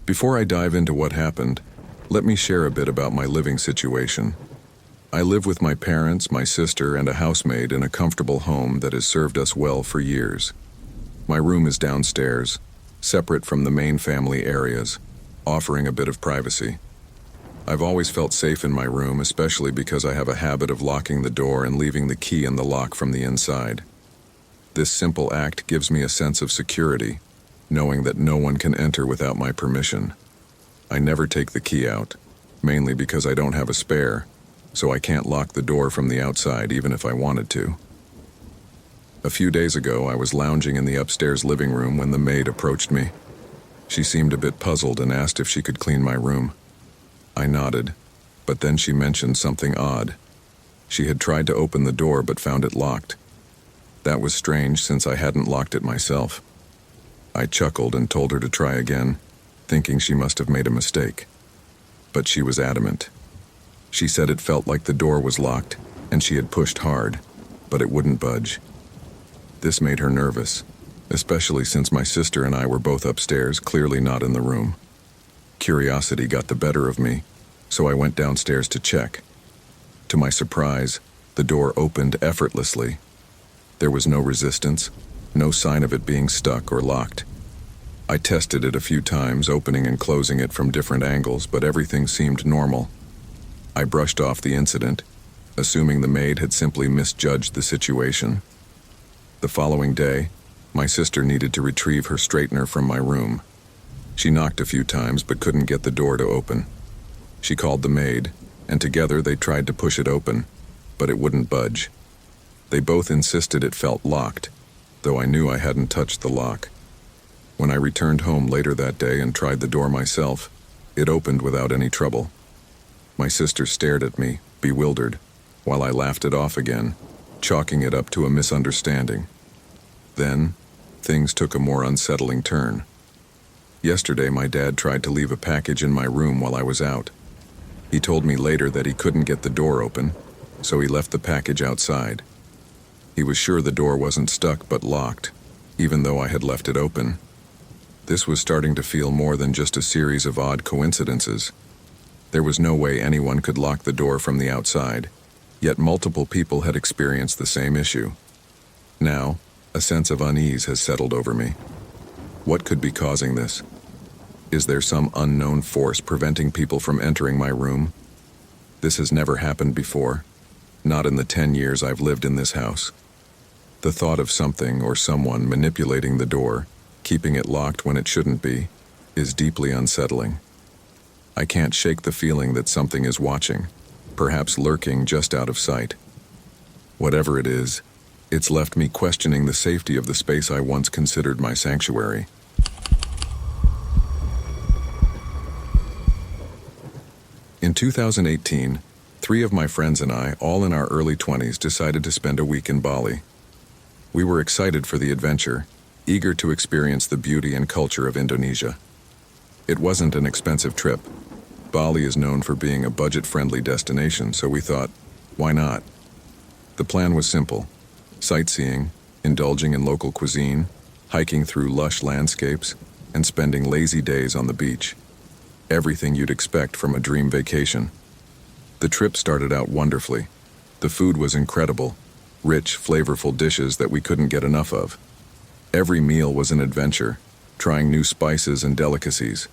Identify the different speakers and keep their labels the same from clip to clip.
Speaker 1: Before I dive into what happened, let me share a bit about my living situation. I live with my parents, my sister, and a housemaid in a comfortable home that has served us well for years. My room is downstairs, separate from the main family areas, offering a bit of privacy. I've always felt safe in my room, especially because I have a habit of locking the door and leaving the key in the lock from the inside. This simple act gives me a sense of security, knowing that no one can enter without my permission. I never take the key out, mainly because I don't have a spare, so I can't lock the door from the outside even if I wanted to. A few days ago, I was lounging in the upstairs living room when the maid approached me. She seemed a bit puzzled and asked if she could clean my room. I nodded, but then she mentioned something odd. She had tried to open the door but found it locked. That was strange since I hadn't locked it myself. I chuckled and told her to try again, thinking she must have made a mistake. But she was adamant. She said it felt like the door was locked and she had pushed hard, but it wouldn't budge. This made her nervous, especially since my sister and I were both upstairs, clearly not in the room. Curiosity got the better of me, so I went downstairs to check. To my surprise, the door opened effortlessly. There was no resistance, no sign of it being stuck or locked. I tested it a few times, opening and closing it from different angles, but everything seemed normal. I brushed off the incident, assuming the maid had simply misjudged the situation. The following day, my sister needed to retrieve her straightener from my room. She knocked a few times but couldn't get the door to open. She called the maid, and together they tried to push it open, but it wouldn't budge. They both insisted it felt locked, though I knew I hadn't touched the lock. When I returned home later that day and tried the door myself, it opened without any trouble. My sister stared at me, bewildered, while I laughed it off again, chalking it up to a misunderstanding. Then, things took a more unsettling turn. Yesterday, my dad tried to leave a package in my room while I was out. He told me later that he couldn't get the door open, so he left the package outside. He was sure the door wasn't stuck but locked, even though I had left it open. This was starting to feel more than just a series of odd coincidences. There was no way anyone could lock the door from the outside, yet multiple people had experienced the same issue. Now, a sense of unease has settled over me. What could be causing this? Is there some unknown force preventing people from entering my room? This has never happened before, not in the 10 years I've lived in this house. The thought of something or someone manipulating the door, keeping it locked when it shouldn't be, is deeply unsettling. I can't shake the feeling that something is watching, perhaps lurking just out of sight. Whatever it is, it's left me questioning the safety of the space I once considered my sanctuary. In 2018, 3 of my friends and I, all in our early 20s, decided to spend a week in Bali. We were excited for the adventure, eager to experience the beauty and culture of Indonesia. It wasn't an expensive trip. Bali is known for being a budget-friendly destination, so we thought, why not? The plan was simple: sightseeing, indulging in local cuisine, hiking through lush landscapes, and spending lazy days on the beach. Everything you'd expect from a dream vacation. The trip started out wonderfully. The food was incredible, rich, flavorful dishes that we couldn't get enough of. Every meal was an adventure, trying new spices and delicacies.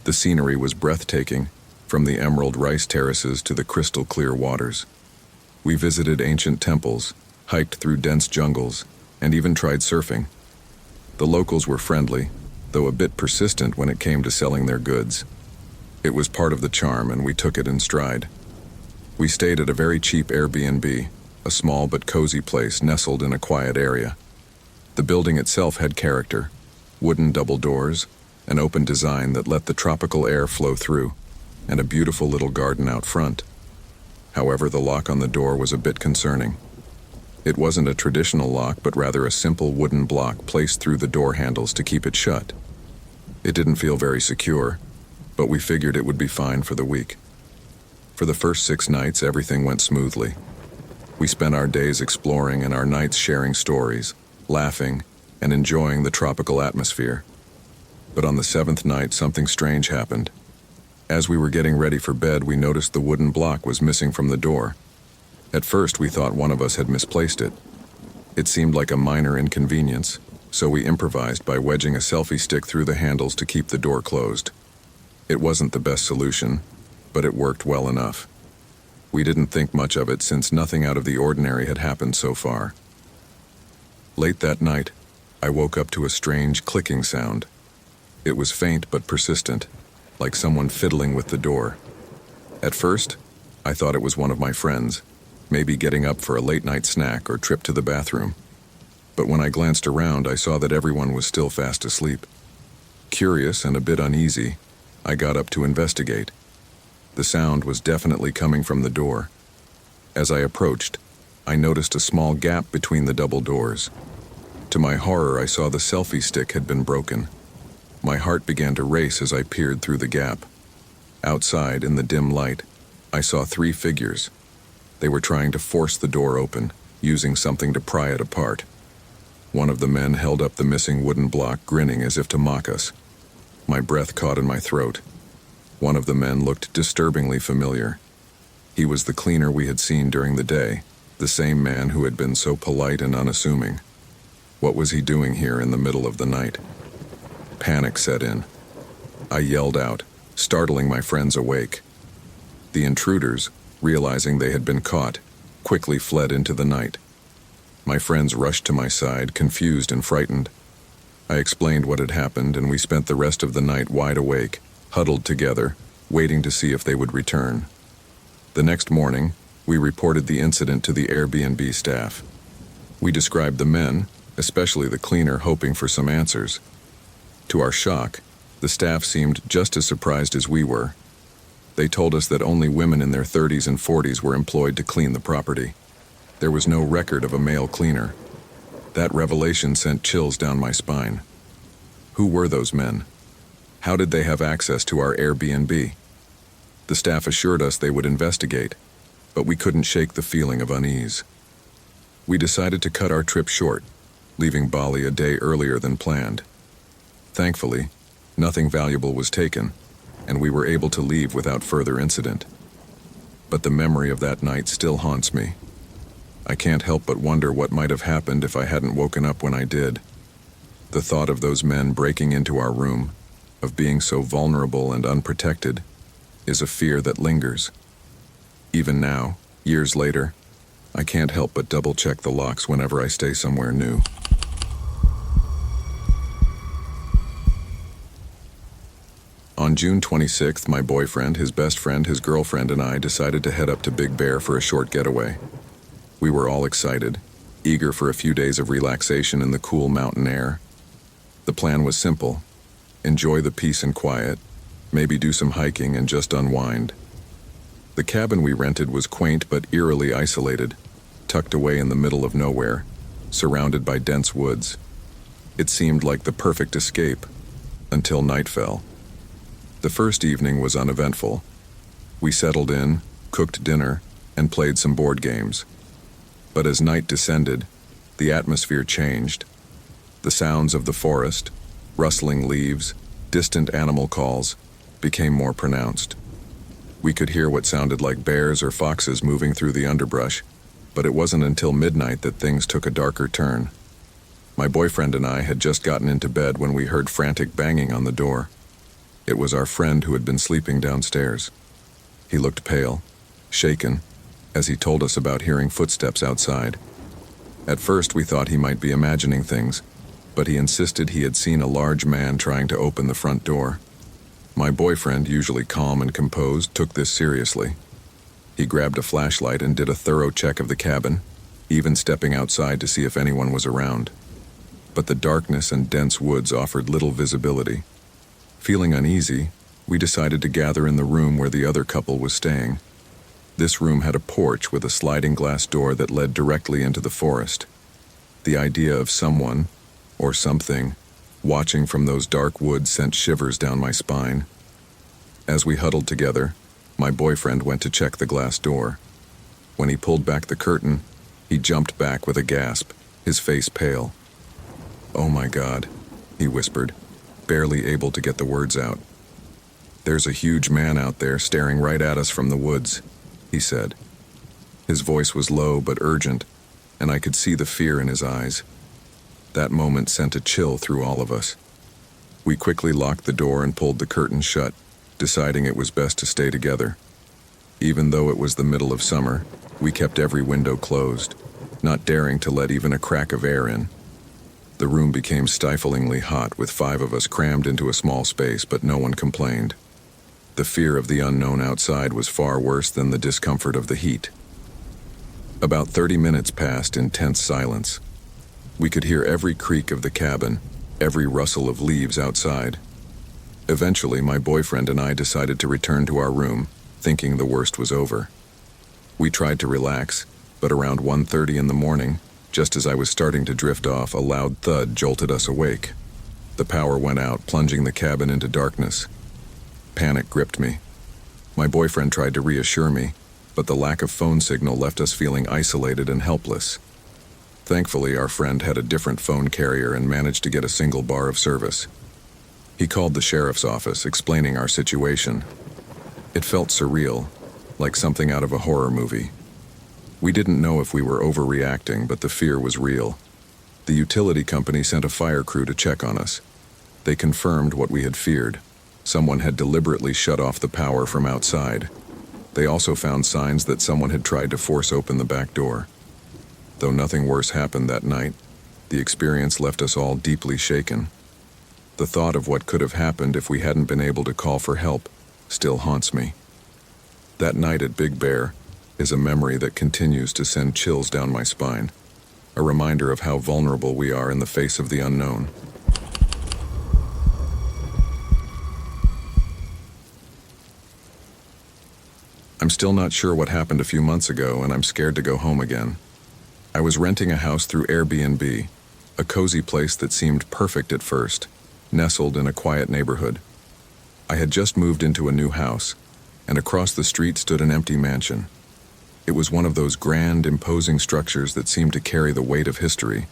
Speaker 1: The scenery was breathtaking, from the emerald rice terraces to the crystal clear waters. We visited ancient temples, hiked through dense jungles, and even tried surfing. The locals were friendly, though a bit persistent when it came to selling their goods. It was part of the charm, and we took it in stride. We stayed at a very cheap Airbnb, a small but cozy place nestled in a quiet area. The building itself had character: wooden double doors, an open design that let the tropical air flow through, and a beautiful little garden out front. However, the lock on the door was a bit concerning. It wasn't a traditional lock, but rather a simple wooden block placed through the door handles to keep it shut. It didn't feel very secure, but we figured it would be fine for the week. For the first 6 nights, everything went smoothly. We spent our days exploring and our nights sharing stories, laughing, and enjoying the tropical atmosphere. But on the seventh night, something strange happened. As we were getting ready for bed, we noticed the wooden block was missing from the door. At first, we thought one of us had misplaced it. It seemed like a minor inconvenience, so we improvised by wedging a selfie stick through the handles to keep the door closed. It wasn't the best solution, but it worked well enough. We didn't think much of it since nothing out of the ordinary had happened so far. Late that night, I woke up to a strange clicking sound. It was faint but persistent, like someone fiddling with the door. At first, I thought it was one of my friends, maybe getting up for a late-night snack or trip to the bathroom. But when I glanced around, I saw that everyone was still fast asleep. Curious and a bit uneasy, I got up to investigate. The sound was definitely coming from the door. As I approached, I noticed a small gap between the double doors. To my horror, I saw the selfie stick had been broken. My heart began to race as I peered through the gap. Outside, in the dim light, I saw 3 figures. They were trying to force the door open, using something to pry it apart. One of the men held up the missing wooden block, grinning as if to mock us. My breath caught in my throat. One of the men looked disturbingly familiar. He was the cleaner we had seen during the day, the same man who had been so polite and unassuming. What was he doing here in the middle of the night? Panic set in. I yelled out, startling my friends awake. The intruders, realizing they had been caught, quickly fled into the night. My friends rushed to my side, confused and frightened. I explained what had happened, and we spent the rest of the night wide awake, huddled together, waiting to see if they would return. The next morning, we reported the incident to the Airbnb staff. We described the men, especially the cleaner, hoping for some answers. To our shock, the staff seemed just as surprised as we were. They told us that only women in their 30s and 40s were employed to clean the property. There was no record of a male cleaner. That revelation sent chills down my spine. Who were those men? How did they have access to our Airbnb? The staff assured us they would investigate, but we couldn't shake the feeling of unease. We decided to cut our trip short, leaving Bali a day earlier than planned. Thankfully, nothing valuable was taken, and we were able to leave without further incident. But the memory of that night still haunts me. I can't help but wonder what might have happened if I hadn't woken up when I did. The thought of those men breaking into our room, of being so vulnerable and unprotected, is a fear that lingers. Even now, years later, I can't help but double-check the locks whenever I stay somewhere new. On June 26th, my boyfriend, his best friend, his girlfriend, and I decided to head up to Big Bear for a short getaway. We were all excited, eager for a few days of relaxation in the cool mountain air. The plan was simple: enjoy the peace and quiet, maybe do some hiking and just unwind. The cabin we rented was quaint but eerily isolated, tucked away in the middle of nowhere, surrounded by dense woods. It seemed like the perfect escape, until night fell. The first evening was uneventful. We settled in, cooked dinner, and played some board games. But as night descended, the atmosphere changed. The sounds of the forest, rustling leaves, distant animal calls, became more pronounced. We could hear what sounded like bears or foxes moving through the underbrush, but it wasn't until midnight that things took a darker turn. My boyfriend and I had just gotten into bed when we heard frantic banging on the door. It was our friend who had been sleeping downstairs. He looked pale, shaken, as he told us about hearing footsteps outside. At first we thought he might be imagining things, but he insisted he had seen a large man trying to open the front door. My boyfriend, usually calm and composed, took this seriously. He grabbed a flashlight and did a thorough check of the cabin, even stepping outside to see if anyone was around. But the darkness and dense woods offered little visibility. Feeling uneasy, we decided to gather in the room where the other couple was staying. This room had a porch with a sliding glass door that led directly into the forest. The idea of someone, or something, watching from those dark woods sent shivers down my spine. As we huddled together, my boyfriend went to check the glass door. When he pulled back the curtain, he jumped back with a gasp, his face pale. "Oh my God," he whispered. barely able to get the words out. "There's a huge man out there staring right at us from the woods," he said. His voice was low but urgent, and I could see the fear in his eyes. That moment sent a chill through all of us. We quickly locked the door and pulled the curtains shut, deciding it was best to stay together. Even though it was the middle of summer, we kept every window closed, not daring to let even a crack of air in. The room became stiflingly hot with 5 of us crammed into a small space, but no one complained. The fear of the unknown outside was far worse than the discomfort of the heat. About 30 minutes passed in tense silence. We could hear every creak of the cabin, every rustle of leaves outside. Eventually, my boyfriend and I decided to return to our room, thinking the worst was over. We tried to relax, but around 1:30 in the morning, just as I was starting to drift off, a loud thud jolted us awake. The power went out, plunging the cabin into darkness. Panic gripped me. My boyfriend tried to reassure me, but the lack of phone signal left us feeling isolated and helpless. Thankfully, our friend had a different phone carrier and managed to get a single bar of service. He called the sheriff's office, explaining our situation. It felt surreal, like something out of a horror movie. We didn't know if we were overreacting, but the fear was real. The utility company sent a fire crew to check on us. They confirmed what we had feared. Someone had deliberately shut off the power from outside. They also found signs that someone had tried to force open the back door. Though nothing worse happened that night, the experience left us all deeply shaken. The thought of what could have happened if we hadn't been able to call for help still haunts me. That night at Big Bear is a memory that continues to send chills down my spine, a reminder of how vulnerable we are in the face of the unknown. I'm still not sure what happened a few months ago, and I'm scared to go home again. I was renting a house through Airbnb, a cozy place that seemed perfect at first, nestled in a quiet neighborhood. I had just moved into a new house, and across the street stood an empty mansion. It was one of those grand, imposing structures that seemed to carry the weight of history,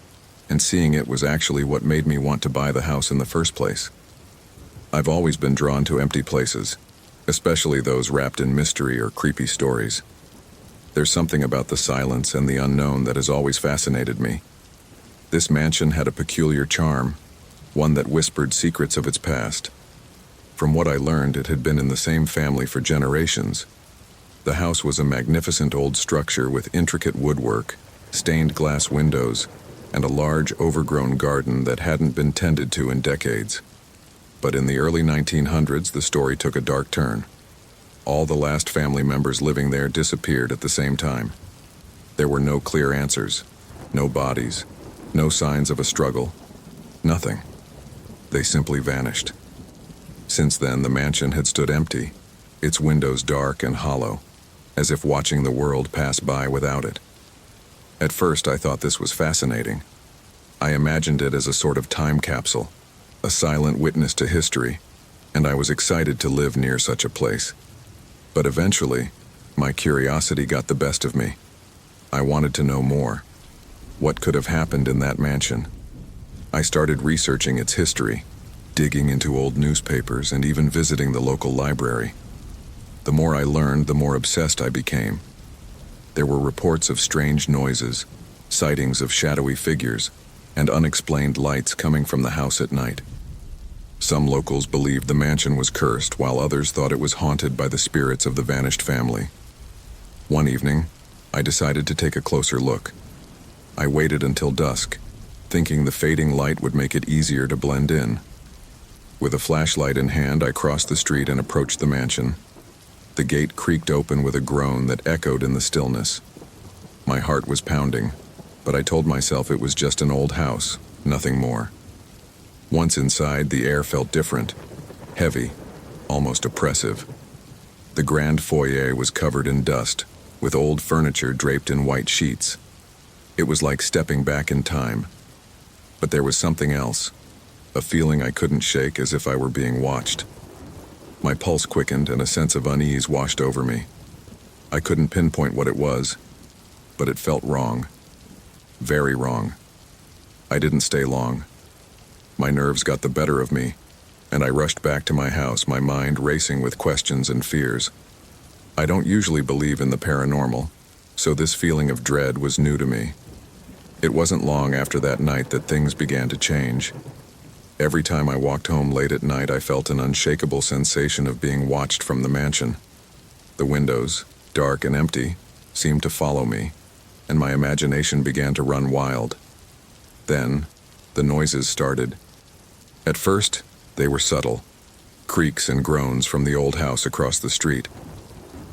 Speaker 1: and seeing it was actually what made me want to buy the house in the first place. I've always been drawn to empty places, especially those wrapped in mystery or creepy stories. There's something about the silence and the unknown that has always fascinated me. This mansion had a peculiar charm, one that whispered secrets of its past. From what I learned, it had been in the same family for generations. The house was a magnificent old structure with intricate woodwork, stained glass windows, and a large, overgrown garden that hadn't been tended to in decades. But in the early 1900s, the story took a dark turn. All the last family members living there disappeared at the same time. There were no clear answers, no bodies, no signs of a struggle, nothing. They simply vanished. Since then, the mansion had stood empty, its windows dark and hollow, as if watching the world pass by without it. At first, I thought this was fascinating. I imagined it as a sort of time capsule, a silent witness to history, and I was excited to live near such a place. But eventually, my curiosity got the best of me. I wanted to know more. What could have happened in that mansion? I started researching its history, digging into old newspapers and even visiting the local library. The more I learned, the more obsessed I became. There were reports of strange noises, sightings of shadowy figures, and unexplained lights coming from the house at night. Some locals believed the mansion was cursed, while others thought it was haunted by the spirits of the vanished family. One evening, I decided to take a closer look. I waited until dusk, thinking the fading light would make it easier to blend in. With a flashlight in hand, I crossed the street and approached the mansion. The gate creaked open with a groan that echoed in the stillness. My heart was pounding, but I told myself it was just an old house, nothing more. Once inside, the air felt different, heavy, almost oppressive. The grand foyer was covered in dust, with old furniture draped in white sheets. It was like stepping back in time. But there was something else, a feeling I couldn't shake, as if I were being watched. My pulse quickened and a sense of unease washed over me. I couldn't pinpoint what it was, but it felt wrong. Very wrong. I didn't stay long. My nerves got the better of me, and I rushed back to my house, my mind racing with questions and fears. I don't usually believe in the paranormal, so this feeling of dread was new to me. It wasn't long after that night that things began to change. Every time I walked home late at night, I felt an unshakable sensation of being watched from the mansion. The windows, dark and empty, seemed to follow me, and my imagination began to run wild. Then, the noises started. At first, they were subtle, creaks and groans from the old house across the street.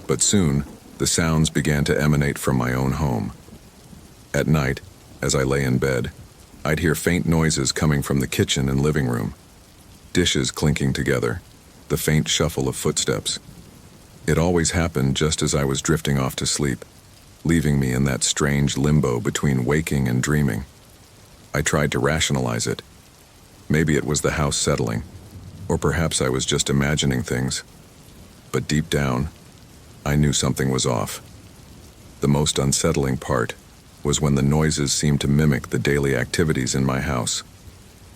Speaker 1: But soon, the sounds began to emanate from my own home. At night, as I lay in bed, I'd hear faint noises coming from the kitchen and living room. Dishes clinking together, the faint shuffle of footsteps. It always happened just as I was drifting off to sleep, leaving me in that strange limbo between waking and dreaming. I tried to rationalize it. Maybe it was the house settling, or perhaps I was just imagining things. But deep down, I knew something was off. The most unsettling part was when the noises seemed to mimic the daily activities in my house.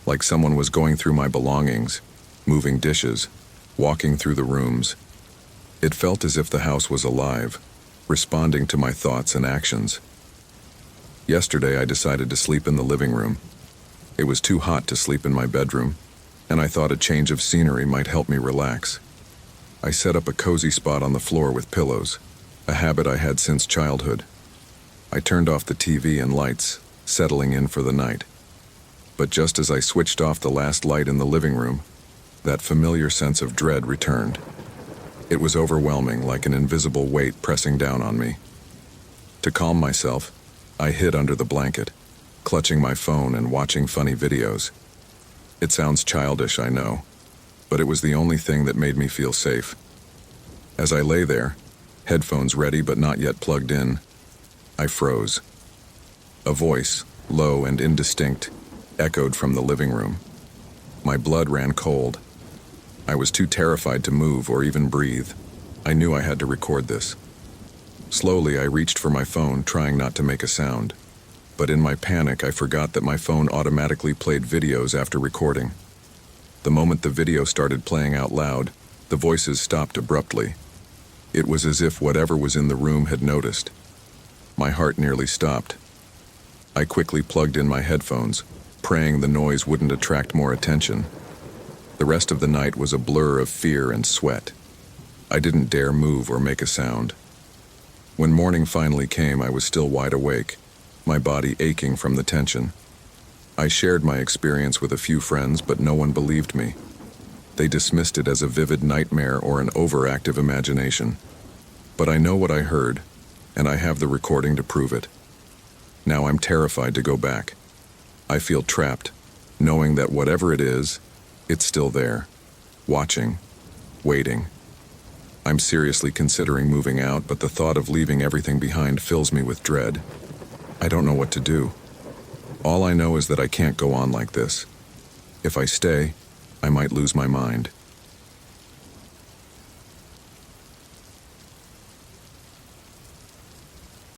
Speaker 1: Like someone was going through my belongings, moving dishes, walking through the rooms. It felt as if the house was alive, responding to my thoughts and actions. Yesterday, I decided to sleep in the living room. It was too hot to sleep in my bedroom, and I thought a change of scenery might help me relax. I set up a cozy spot on the floor with pillows, a habit I had since childhood. I turned off the TV and lights, settling in for the night. But just as I switched off the last light in the living room, that familiar sense of dread returned. It was overwhelming, like an invisible weight pressing down on me. To calm myself, I hid under the blanket, clutching my phone and watching funny videos. It sounds childish, I know, but it was the only thing that made me feel safe. As I lay there, headphones ready but not yet plugged in, I froze. A voice, low and indistinct, echoed from the living room. My blood ran cold. I was too terrified to move or even breathe. I knew I had to record this. Slowly, I reached for my phone, trying not to make a sound. But in my panic, I forgot that my phone automatically played videos after recording. The moment the video started playing out loud, the voices stopped abruptly. It was as if whatever was in the room had noticed. My heart nearly stopped. I quickly plugged in my headphones, praying the noise wouldn't attract more attention. The rest of the night was a blur of fear and sweat. I didn't dare move or make a sound. When morning finally came, I was still wide awake, my body aching from the tension. I shared my experience with a few friends, but no one believed me. They dismissed it as a vivid nightmare or an overactive imagination. But I know what I heard, and I have the recording to prove it. Now I'm terrified to go back. I feel trapped, knowing that whatever it is, it's still there, watching, waiting. I'm seriously considering moving out, but the thought of leaving everything behind fills me with dread. I don't know what to do. All I know is that I can't go on like this. If I stay, I might lose my mind.